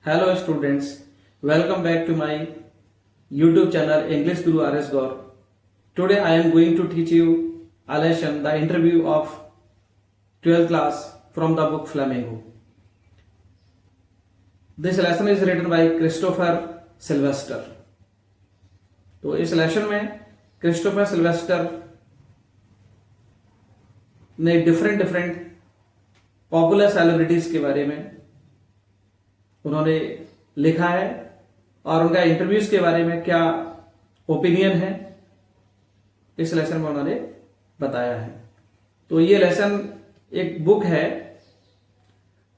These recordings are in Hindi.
Hello students, welcome back to my YouTube channel English Guru RS Gaur. Today I am going to teach you a lesson, the interview of 12th class from the book Flamingo. This lesson is written by Christopher Sylvester. तो इस लेसन में क्रिस्टोफर सिल्वेस्टर ने डिफरेंट पॉपुलर सेलिब्रिटीज के बारे में उन्होंने लिखा है और उनका इंटरव्यूज के बारे में क्या ओपिनियन है इस लेसन में उन्होंने बताया है। तो ये लेसन एक बुक है,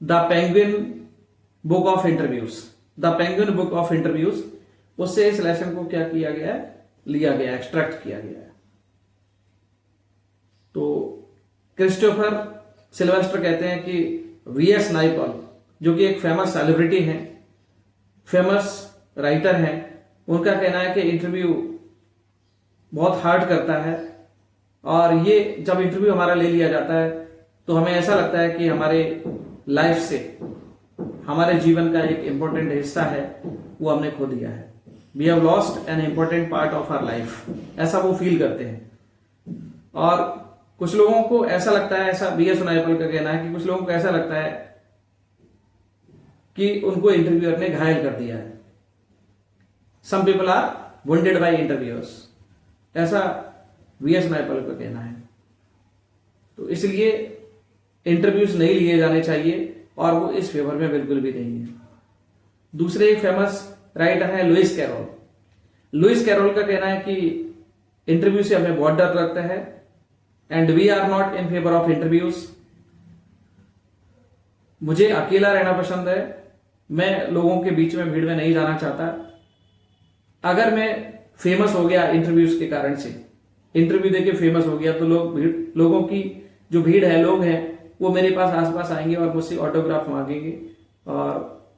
the penguin book of interviews. The penguin book of interviews, उससे इस लेसन को क्या किया गया है, लिया गया, एक्सट्रैक्ट किया गया है। तो क्रिस्टोफर सिल्वेस्टर कहते हैं कि वीएस नाइपॉल, जो कि एक फेमस सेलिब्रिटी हैं, फेमस राइटर हैं, उनका कहना है कि इंटरव्यू बहुत हार्ड करता है और ये जब इंटरव्यू हमारा ले लिया जाता है तो हमें ऐसा लगता है कि हमारे लाइफ से, हमारे जीवन का एक इंपॉर्टेंट हिस्सा है वो हमने खो दिया है। We have lost an important part of our life, ऐसा वो फील करते हैं। और कुछ लोगों को ऐसा लगता है, ऐसा वीएस नाइपॉल का कहना है कि कुछ लोगों को ऐसा लगता है कि उनको इंटरव्यूअर ने घायल कर दिया है। Some people are wounded by interviewers, ऐसा वीएस नाइपॉल का कहना है। तो इसलिए इंटरव्यूज नहीं लिए जाने चाहिए और वो इस फेवर में बिल्कुल भी नहीं है। दूसरे एक फेमस राइटर है लुइस कैरोल। लुइस कैरोल का कहना है कि इंटरव्यू से हमें बहुत डर लगता है and we are not in favour of interviews. मुझे अकेला रहना पसंद है, मैं लोगों के बीच में, भीड़ में नहीं जाना चाहता। अगर मैं फेमस हो गया इंटरव्यूज के कारण से, इंटरव्यू देके फेमस हो गया, तो लोगों की जो भीड़ है, लोग हैं, वो मेरे पास आसपास आएंगे और मुझसे ऑटोग्राफ मांगेंगे और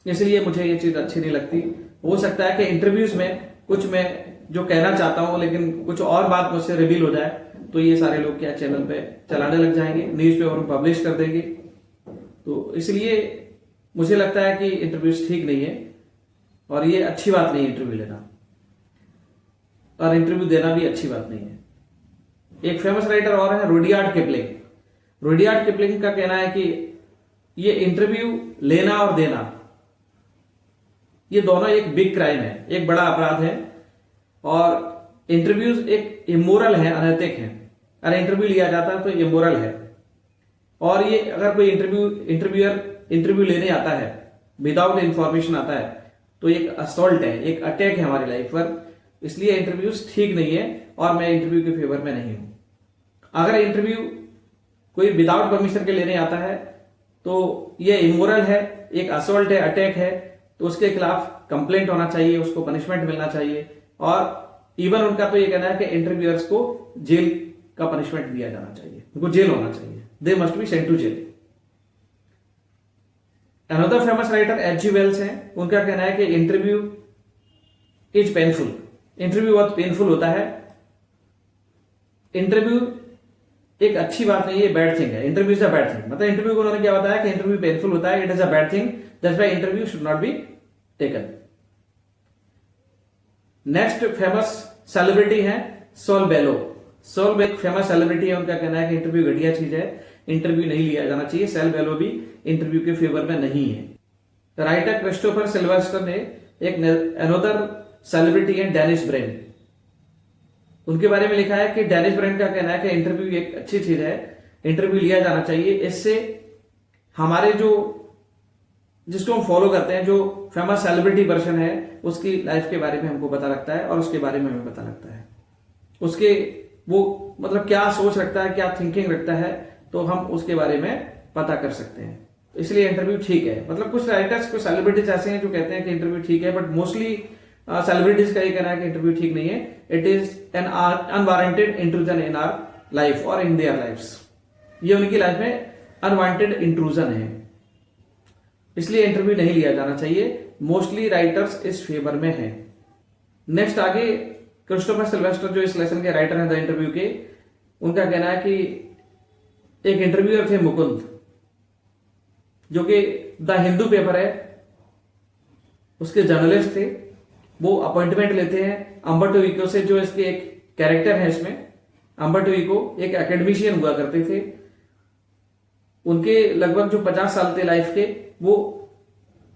इसलिए मुझे ये चीज अच्छी नहीं लगती। हो सकता है कि इंटरव्यूज में कुछ मैं जो कहना चाहता हूं लेकिन कुछ और बात मुझसे रिवील हो जाए तो ये सारे लोग क्या चैनल पे चलाने लग जाएंगे, न्यूज़पेपर में पब्लिश कर देंगे। तो इसलिए मुझे लगता है कि इंटरव्यूज ठीक नहीं है और ये अच्छी बात नहीं है इंटरव्यू लेना, और इंटरव्यू देना भी अच्छी बात नहीं है। एक फेमस राइटर और है रुडियार्ड किपलिंग। रुडियार्ड किपलिंग का कहना है कि ये इंटरव्यू लेना और देना, ये दोनों एक बिग क्राइम है, एक बड़ा अपराध है और इंटरव्यूज एक इमोरल है, अनैतिक है। अगर इंटरव्यू लिया जाता है तो इमोरल है। और ये अगर कोई इंटरव्यूअर इंटरव्यू लेने आता है विदाउट इंफॉर्मेशन आता है तो एक असॉल्ट है, एक अटैक है हमारी लाइफ पर। इसलिए इंटरव्यूज ठीक नहीं है और मैं इंटरव्यू के फेवर में नहीं हूं। अगर इंटरव्यू कोई विदाउट परमिशन के लेने आता है तो ये इमोरल है, एक असॉल्ट है, अटैक है, तो उसके खिलाफ कंप्लेंट होना चाहिए, उसको पनिशमेंट मिलना चाहिए। और इवन उनका तो ये कहना है कि इंटरव्यूअर्स को जेल का पनिशमेंट दिया जाना चाहिए, उनको जेल होना चाहिए, they must be sent to jail. Another famous writer HG. Wells हैं, उनका कहना है कि इंटरव्यू इज पेनफुल, इंटरव्यू बहुत पेनफुल होता है। इंटरव्यू एक अच्छी बात नहीं है, बैड थिंग है। Interview is a bad thing, मतलब इंटरव्यू को उन्होंने क्या बताया कि इंटरव्यू पेनफुल होता है, it is a bad thing, that's why interview should not be taken. Next famous celebrity है सॉल बेलो। सॉल एक फेमस सेलिब्रिटी है, उनका कहना है कि इंटरव्यू घटिया चीज है, इंटरव्यू नहीं लिया जाना चाहिए। सॉल बेलो भी इंटरव्यू के फेवर में नहीं है। राइटर क्रिस्टोफर सिल्वेस्टर ने एक अनदर सेलिब्रिटी है डेनिस ब्रेन, उनके बारे में लिखा है कि डेनिस ब्रेन का कहना है कि इंटरव्यू एक अच्छी चीज है, इंटरव्यू लिया जाना चाहिए। इससे हमारे जो जिसको हम फॉलो करते हैं, जो फेमस सेलिब्रिटी पर्सन है, उसकी लाइफ के बारे में हमको पता लगता है और उसके बारे में हमें पता लगता है, उसके वो मतलब क्या सोच रखता है, क्या थिंकिंग रखता है, तो हम उसके बारे में पता कर सकते हैं। इसलिए इंटरव्यू ठीक है। मतलब कुछ राइटर्स, कुछ सेलिब्रिटीज ऐसे हैं जो कहते हैं कि इंटरव्यू ठीक है, बट मोस्टली सेलिब्रिटीज का ये कहना है कि इंटरव्यू ठीक नहीं है। It is an unwanted intrusion in our life और इन देयर लाइफ्स। ये उनकी लाइफ में अनवांटेड इंट्रूजन है, इसलिए इंटरव्यू नहीं लिया जाना चाहिए। मोस्टली राइटर्स इस फेवर में हैं। नेक्स्ट आगे क्रिस्टोफर सिल्वेस्टर जो इस लेसन के राइटर हैं द इंटरव्यू के, उनका कहना है कि एक इंटरव्यूअर थे मुकुंद, जो कि द हिंदू पेपर है, उसके जर्नलिस्ट थे, वो अपॉइंटमेंट लेते हैं अम्बर्टो इको से, जो इसके एक कैरेक्टर है इसमें। अम्बर्टो इको एक एकेडमिशियन हुआ करते थे, उनके लगभग जो 50 साल थे लाइफ के, वो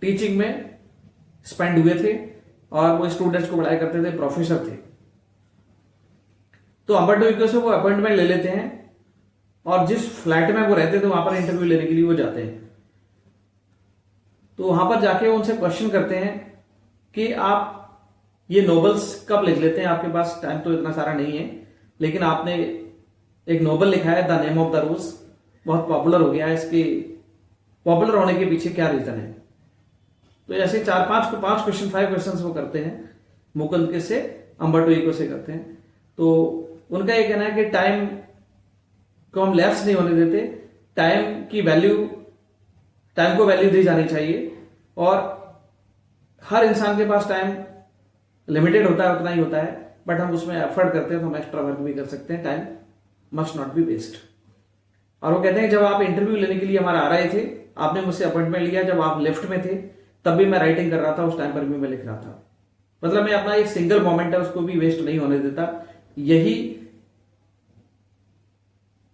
टीचिंग में स्पेंड हुए थे और वो स्टूडेंट्स को पढ़ाया करते थे, प्रोफेसर थे। तो अम्बर्टो इको से वो अपॉइंटमेंट ले लेते हैं और जिस फ्लैट में वो रहते थे वहां पर इंटरव्यू लेने के लिए वो जाते हैं। तो वहां पर जाके वो उनसे क्वेश्चन करते हैं कि आप ये नॉवेल्स कब लिख लेते हैं, आपके पास टाइम तो इतना सारा नहीं है, लेकिन आपने एक नॉवेल लिखा है द नेम ऑफ द रोज, बहुत पॉपुलर हो गया है, इसके पॉपुलर होने के पीछे क्या रीजन है। तो ऐसे 5 क्वेश्चन वो करते हैं, मुकुंद के से अम्बर्टो इको से करते हैं। तो उनका ये कहना है कि टाइम को हम लैप्स नहीं होने देते, टाइम को वैल्यू दी जानी चाहिए, और हर इंसान के पास टाइम लिमिटेड होता है, उतना ही होता है, बट हम उसमें एफर्ट करते हैं तो हम एक्स्ट्रा वर्क भी कर सकते हैं। Time must not be waste. और वो कहते हैं जब आप इंटरव्यू लेने के लिए हमारा आ रहे थे, आपने मुझसे अपॉइंटमेंट लिया जब आप लिफ्ट में थे, तब भी मैं राइटिंग कर रहा था, उस टाइम पर भी मैं लिख रहा था। मतलब मैं अपना एक सिंगल मोमेंट है उसको भी वेस्ट नहीं होने देता। यही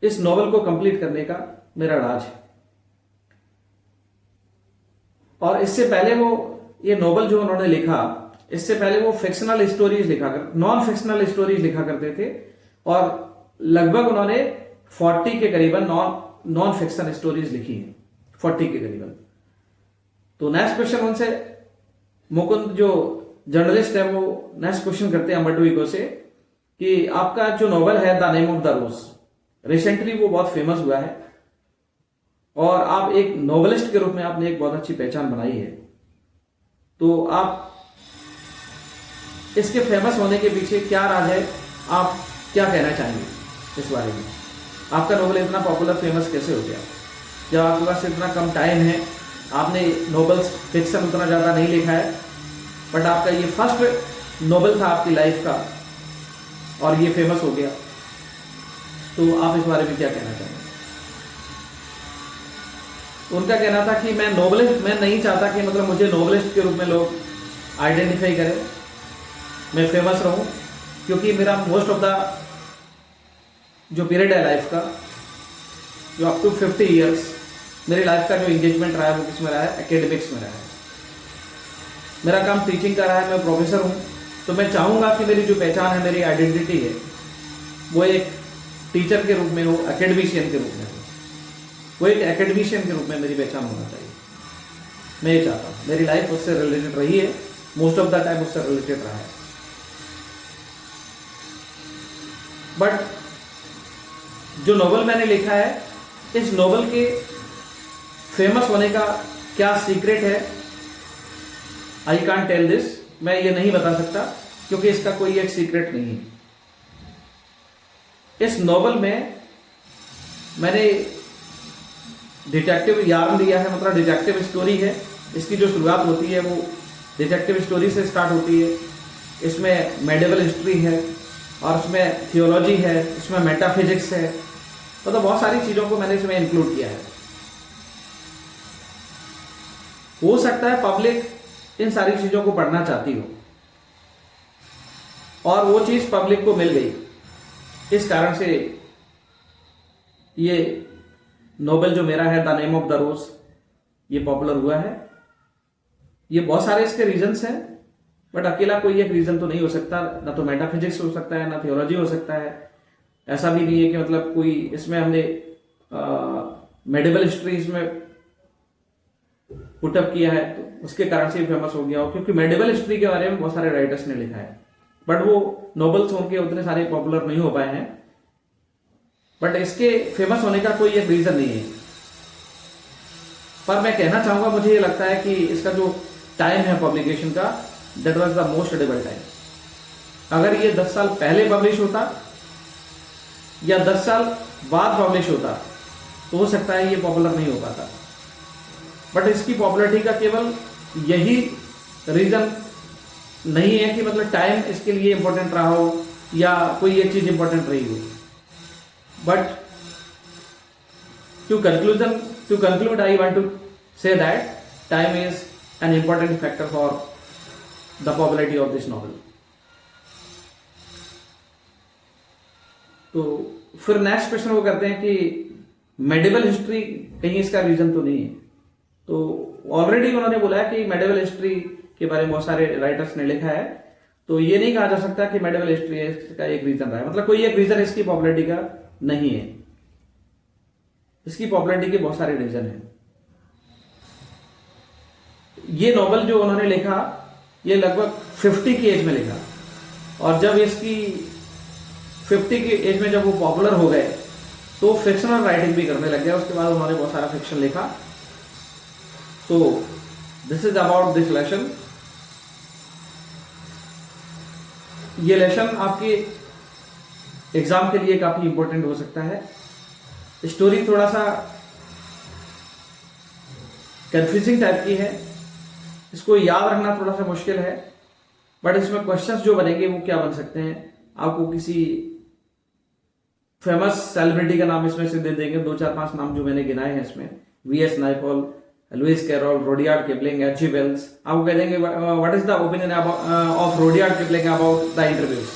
इस नॉवेल को कंप्लीट करने का मेरा राज है। और इससे पहले वो ये नॉवेल जो उन्होंने लिखा, इससे पहले वो fictional stories non fictional stories लिखा करते थे, और लगभग उन्होंने 40 के करीबन नॉन फिक्शन स्टोरीज लिखी हैं, 40 के करीबन। तो नेक्स्ट क्वेश्चन उनसे मुकुंद जो जर्नलिस्ट है वो नेक्स्ट क्वेश्चन करते हैं अम्बर्टो इको से कि आपका जो नॉवेल है the name of the rose, recently वो बहुत फेमस हुआ है और आप एक नॉवेलिस्ट के रूप में आपने एक बहुत अच्छी पहचान बनाई है, तो आप इसके फेमस होने के पीछे क्या राज है, आप क्या कहना चाहेंगे इस बारे में? आपका नॉवेल इतना पॉपुलर फेमस कैसे हो गया? जब आपके पास इतना कम टाइम है, आपने नॉवेल्स फिक्शन उतना ज़्यादा नहीं लिखा है, बट आपका ये फर्स्ट नॉवेल था आपकी लाइफ का और ये फेमस हो गया, तो आप इस बारे में क्या कहना चाहेंगे? उनका कहना था कि मैं नहीं चाहता कि मतलब मुझे नॉवेलिस्ट के रूप में लोग आइडेंटिफाई करें, मैं फेमस रहूं, क्योंकि मेरा मोस्ट ऑफ द जो पीरियड है लाइफ का, जो अप टू 50 ईयर्स मेरी लाइफ का जो एंगेजमेंट रहा है वो किस में रहा है? एकेडमिक्स में रहा है। मेरा काम टीचिंग का रहा है, मैं प्रोफेसर हूं, तो मैं चाहूंगा कि मेरी जो पहचान है, मेरी आइडेंटिटी है, वो एक टीचर के रूप में हो, एकेडमिशियन के रूप में हो, वो एक एकेडमिशियन के रूप में मेरी पहचान होना चाहिए। मैं ये चाहता हूँ, मेरी लाइफ उससे रिलेटेड रही है, मोस्ट ऑफ द टाइम उससे रिलेटेड रहा है। बट जो नॉवल मैंने लिखा है, इस नॉवल के फेमस होने का क्या सीक्रेट है, आई कांट टेल दिस, मैं ये नहीं बता सकता, क्योंकि इसका कोई एक सीक्रेट नहीं है। इस नॉवल में मैंने डिटेक्टिव यार्न दिया है, मतलब डिटेक्टिव स्टोरी है। इसकी जो शुरुआत होती है वो डिटेक्टिव स्टोरी से स्टार्ट होती है। इसमें मेडिवल हिस्ट्री है और उसमें थियोलॉजी है, इसमें मेटाफिजिक्स है, मतलब बहुत सारी चीज़ों को मैंने इसमें इंक्लूड किया है। हो सकता है पब्लिक इन सारी चीज़ों को पढ़ना चाहती हो और वो चीज़ पब्लिक को मिल गई, इस कारण से ये नोबेल जो मेरा है द नेम ऑफ द रोज, ये पॉपुलर हुआ है। ये बहुत सारे इसके रीजंस हैं, बट अकेला कोई एक रीजन तो नहीं हो सकता, ना तो मेटाफिजिक्स हो सकता है, ना थियोलॉजी हो सकता है। ऐसा भी नहीं है कि मतलब कोई इसमें हमने मेडिवल हिस्ट्री इसमें पुटअप किया है तो उसके कारण से फेमस हो गया हो, क्योंकि मेडिवल हिस्ट्री के बारे में बहुत सारे राइटर्स ने लिखा है, बट वो नोवेल्स उनके उतने सारे पॉपुलर नहीं हो पाए हैं। बट इसके फेमस होने का कोई एक रीजन नहीं है। पर मैं कहना चाहूंगा, मुझे ये लगता है कि इसका जो टाइम है पब्लिकेशन का, that was the most suitable time. अगर ये 10 साल पहले पब्लिश होता या 10 साल बाद पब्लिश होता तो हो सकता है ये पॉपुलर नहीं हो पाता। बट इसकी पॉपुलरिटी का केवल यही रीजन नहीं है कि मतलब टाइम इसके लिए इंपॉर्टेंट रहा हो या कोई एक चीज इंपॉर्टेंट रही हो। But to conclude, I want to say that time is an important factor for the popularity of this novel. तो फिर नेक्स्ट क्वेश्चन वो करते हैं कि मेडिवल हिस्ट्री कहीं इसका रीजन तो नहीं है। तो ऑलरेडी उन्होंने बोला है कि मेडिवल हिस्ट्री के बारे में बहुत सारे राइटर्स ने लिखा है, तो ये नहीं कहा जा सकता कि मेडिवल हिस्ट्री का एक रीजन रहा है, मतलब कोई एक रीजन इसकी पॉपुलैरिटी का नहीं है। इसकी पॉपुलैरिटी के बहुत सारे रीजन हैं। ये नॉवल जो उन्होंने लिखा ये लगभग 50 की एज में लिखा, और जब इसकी 50 की एज में जब वो पॉपुलर हो गए तो फिक्शनल राइटिंग भी करने लग गए। उसके बाद उन्होंने बहुत सारा फिक्शन लिखा। So this is about this lesson. ये लेसन आपके एग्जाम के लिए काफी इंपॉर्टेंट हो सकता है। स्टोरी थोड़ा सा कंफ्यूजिंग टाइप की है, इसको याद रखना थोड़ा सा मुश्किल है, बट इसमें क्वेश्चंस जो बनेंगे वो क्या बन सकते हैं, आपको किसी फेमस सेलिब्रिटी का नाम इसमें से दे देंगे, 2-4-5 नाम जो मैंने गिनाए हैं इसमें, VS Naipaul, Lewis Carroll, Rudyard Kipling, HG. Wells. आपको कह देंगे what is the opinion of Rudyard Kipling about the interviews,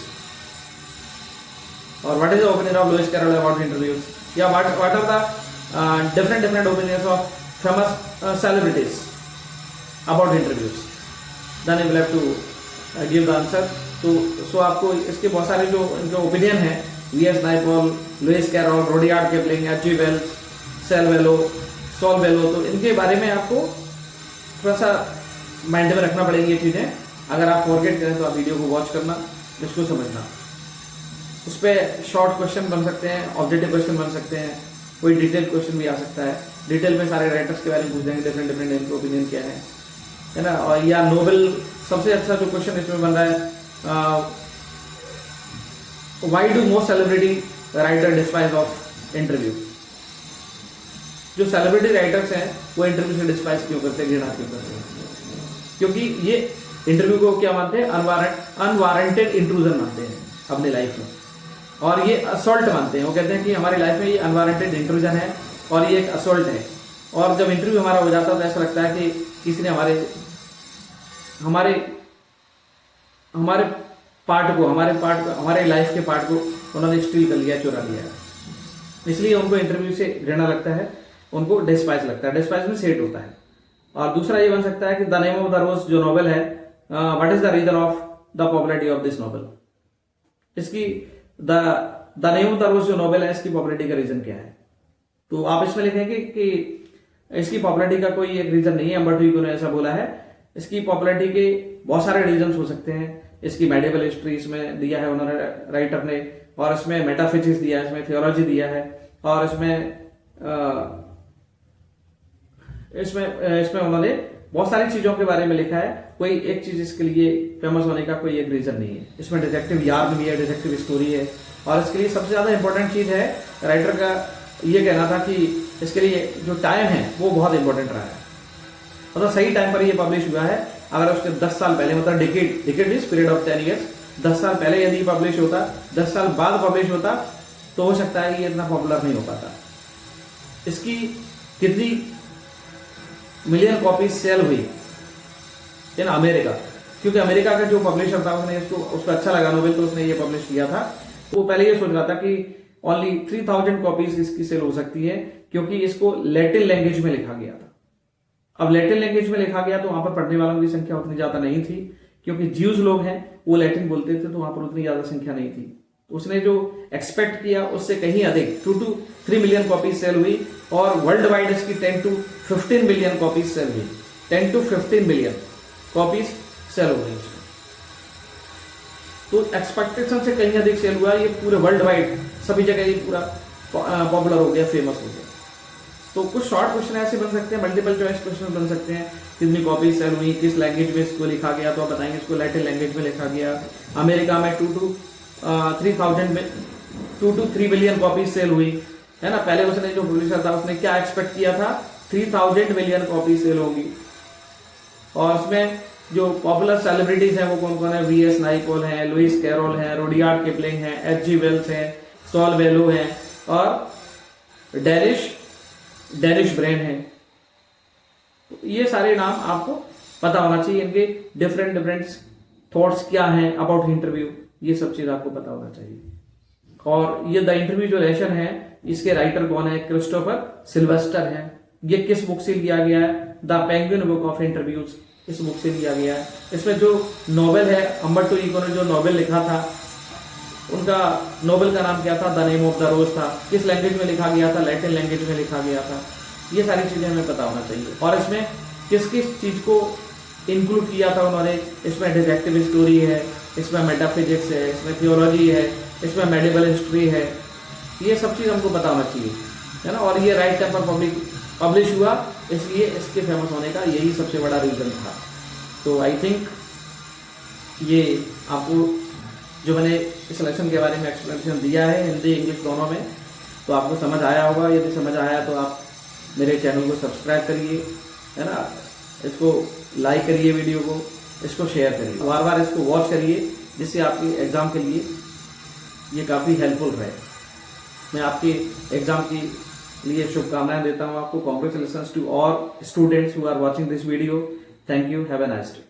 और what is the opinion of Lewis Carroll about interviews, या what are the different opinions of famous celebrities about interviews, then you will have to give the answer. तो सो आपको इसके बहुत सारे जो इनके ओपिनियन है, VS Naipaul, Lewis Carroll, Rudyard Kipling, HG. Wells, Saul Bellow, तो इनके बारे में आपको थोड़ा सा माइंड में रखना पड़ेगी ये चीजें। अगर आप फॉरगेट करें तो आप वीडियो को वॉच करना, इसको समझना। उस पर शॉर्ट क्वेश्चन बन सकते हैं, ऑब्जेक्टिव क्वेश्चन बन सकते हैं, कोई डिटेल क्वेश्चन भी आ सकता है। डिटेल में सारे राइटर्स के बारे में पूछ देंगे, डिफरेंट इनके ओपिनियन क्या है ना। और या नोबेल, सबसे अच्छा जो क्वेश्चन इसमें बन रहा है, why do most celebrity writer despise of interview. जो सेलिब्रिटी राइटर्स हैं वो इंटरव्यू से डिस्पाइज क्यों करते हैं, घृणा क्यों करते हैं? क्योंकि ये इंटरव्यू को क्या मानते हैं, अनवारंटेड इंट्रूजन मानते हैं अपनी लाइफ में, और ये असॉल्ट मानते हैं। वो कहते हैं कि हमारी लाइफ में ये अनवारंटेड इंट्रूजन है और ये एक असॉल्ट है। और जब इंटरव्यू हमारा हो जाता है तो ऐसा लगता है कि किसी ने हमारे पार्ट को, हमारे लाइफ के पार्ट को उन्होंने स्टील कर लिया, चुरा लिया है। इसलिए उनको इंटरव्यू से घृणा लगता है, उनको डिस्पाइज लगता है, डिस्पाइज में सेट होता है। और दूसरा ये बन सकता है कि the name of the rose जो नॉवेल है, what is the reason of the popularity of this novel. इसकी the name of the rose जो नॉवेल है, इसकी पॉपुलैरिटी का रीजन क्या है। तो आप इसमें लिखेंगे कि इसकी पॉपुलैरिटी का कोई एक रीजन नहीं है, अम्बर्टो इको ने ऐसा बोला है। इसकी पॉपुलैरिटी के बहुत सारे रीजन हो सकते हैं। इसकी मेडिवल हिस्ट्री इसमें दिया है उन्होंने, राइटर ने, और इसमें मेटाफिजिक्स दिया है, इसमें थियोलॉजी दिया है, और इसमें उन्होंने बहुत सारी चीजों के बारे में लिखा है। कोई एक चीज इसके लिए फेमस होने का कोई एक रीजन नहीं है। इसमें डिटेक्टिव यार्न भी है, डिटेक्टिव स्टोरी है, और इसके लिए सबसे ज्यादा इंपॉर्टेंट चीज है, राइटर का ये कहना था कि इसके लिए जो टाइम है वो बहुत इंपॉर्टेंट रहा है। मतलब सही टाइम पर ये पब्लिश हुआ है। अगर उसके 10 साल पहले, मतलब decade is period of 10 years, 10 साल पहले यदि पब्लिश होता, 10 साल बाद पब्लिश होता, तो हो सकता है कि ये इतना पॉपुलर नहीं हो पाता। इसकी कितनी मिलियन कॉपीज सेल हुई इन अमेरिका, क्योंकि अमेरिका का जो पब्लिशर था उसने उसको अच्छा लगा नोवेल, तो उसने ये पब्लिश किया था। वो पहले ये सोच रहा था कि ओनली 3000 कॉपीज इसकी सेल हो सकती है, क्योंकि इसको लैटिन लैंग्वेज में लिखा गया था। अब लैटिन लैंग्वेज में लिखा गया तो वहां पर पढ़ने वालों की संख्या उतनी ज्यादा नहीं थी, क्योंकि ज्यूज लोग हैं वो लैटिन बोलते थे, तो वहां पर उतनी ज्यादा संख्या नहीं थी। उसने जो एक्सपेक्ट किया उससे कहीं अधिक 2 to 3 मिलियन कॉपीज सेल हुई, और वर्ल्ड वाइड इसकी 10 to 15 मिलियन कॉपीज सेल हुई। 10 to 15 मिलियन कॉपीज सेल हो गई इसमें, तो एक्सपेक्टेशन से कहीं अधिक सेल हुआ। ये पूरे वर्ल्ड वाइड सभी जगह ये पूरा पॉपुलर हो गया, फेमस हो गया। तो कुछ शॉर्ट क्वेश्चन ऐसे बन सकते हैं, मल्टीपल चॉइस क्वेश्चन बन सकते हैं। कितनी कॉपीज सेल हुई, किस लैंग्वेज में इसको लिखा गया, तो आप बताएंगे इसको लैटिन लैंग्वेज में लिखा गया। अमेरिका में 2 to 3 मिलियन कॉपीज सेल हुई, है ना। पहले उसने जो पब्लिशर था उसने क्या एक्सपेक्ट किया था, 3000 मिलियन कॉपीज सेल होगी। और उसमें जो पॉपुलर सेलिब्रिटीज हैं वो कौन कौन है, वीएस नाइपॉल है, लुइस कैरोल है, रुडयार्ड किपलिंग है, एच.जी. वेल्स है, सॉल वेलो है, और डेनिश ब्रेन है। ये सारे नाम आपको पता होना चाहिए। इनके डिफरेंट थॉट्स क्या हैं अबाउट इंटरव्यू, ये सब चीज आपको पता होना चाहिए। और ये द इंटरव्यू जो लेसन है, इसके राइटर कौन है? क्रिस्टोफर सिल्वेस्टर है। ये किस बुक से लिया गया है? The penguin book of interviews, इस बुक से लिया गया है। इसमें जो नोवेल है, अम्बर्टो इको ने जो नोवेल लिखा था, उनका नोवेल का नाम क्या था? द नेम ऑफ द रोज था। किस लैंग्वेज में लिखा गया था? लैटिन लैंग्वेज में लिखा गया था। ये सारी चीजें हमें पता होना चाहिए। और इसमें किस किस चीज को इंक्लूड किया था उन्होंने? इसमें डिटेक्टिव स्टोरी है, इसमें मेटाफिजिक्स है, इसमें थियोलॉजी है, इसमें मेडिवल हिस्ट्री है। ये सब चीज हमको पता होना चाहिए, है ना। और ये राइट टाइम पर पब्लिश हुआ, इसलिए इसके फेमस होने का यही सबसे बड़ा रीजन था। तो आई थिंक ये आपको जो मैंने इस लेसन के बारे में एक्सप्लेनेशन दिया है हिंदी इंग्लिश दोनों में, तो आपको समझ आया होगा। यदि समझ आया तो आप मेरे चैनल को सब्सक्राइब करिए, है ना। इसको लाइक करिए, वीडियो को इसको शेयर करिए, बार बार इसको वॉच करिए, जिससे आपके एग्जाम के लिए ये काफ़ी हेल्पफुल रहे। मैं आपके एग्जाम के लिए शुभकामनाएं देता हूं आपको। Congratulations to all students who are watching this video. Thank you, have a nice day.